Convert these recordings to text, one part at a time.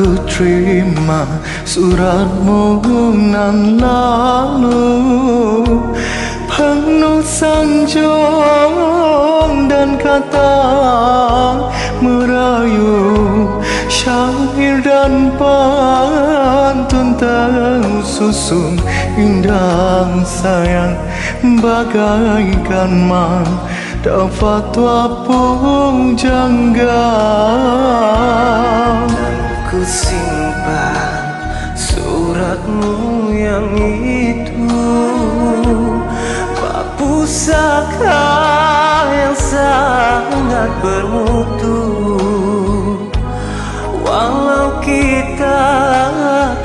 ku terima suratmu nan lalu, penuh sanjung dan kata merayu, syair dan pantun tersusun indah sayang, bagaikan mendapat tuapung jangga. Ku simpan suratmu yang itu, bak pusaka yang sangat bermutu. Walau kita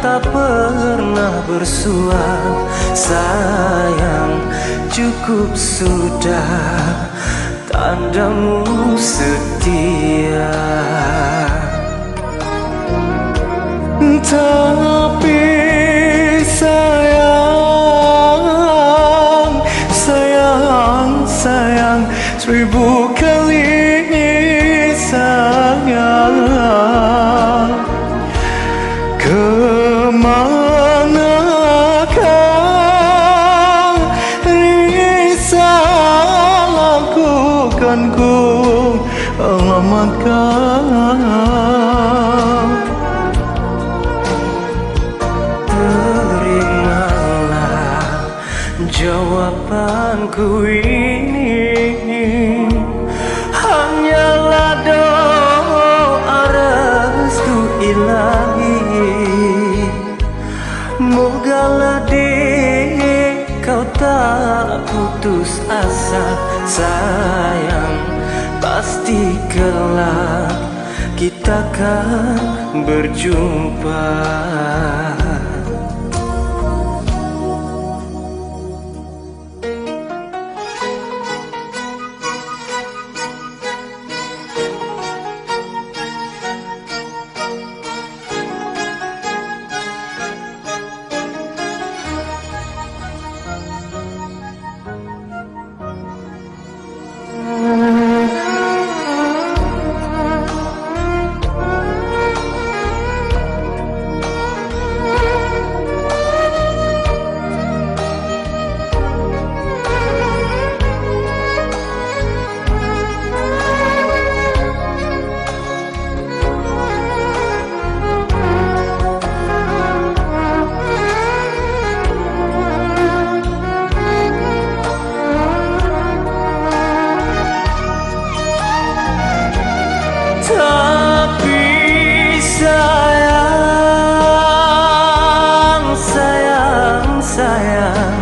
tak pernah bersua, sayang cukup sudah tandamu setia. Tapi sayang, sayang, sayang, seribu kali sayang, kemanakah risalaku kan ku alamatkan. Jawabanku ini hanyalah doa restu ilahi. Mogalah kau tak putus asa, sayang, pasti kelak kita akan berjumpa. Tapi sayang, sayang, sayang,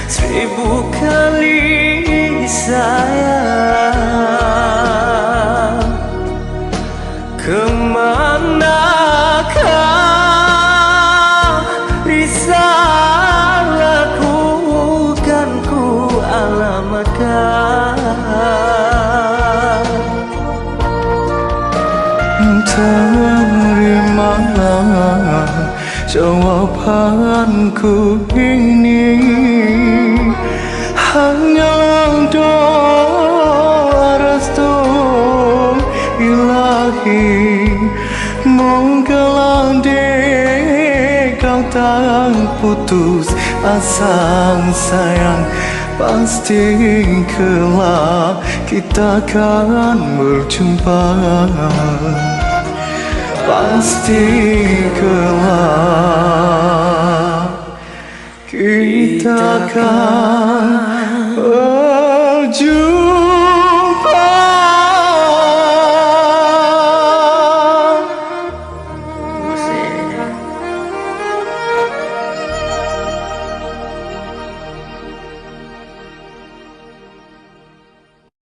seribu kali sayang, kemanakah risalahku kan ku alamatkan. Terimalah jawabanku ini, hanyalah doa restu ilahi. Mogalah kau tak putus asa, sayang, pasti kelak kita akan berjumpa. Pasti kelak kita akan berjumpa.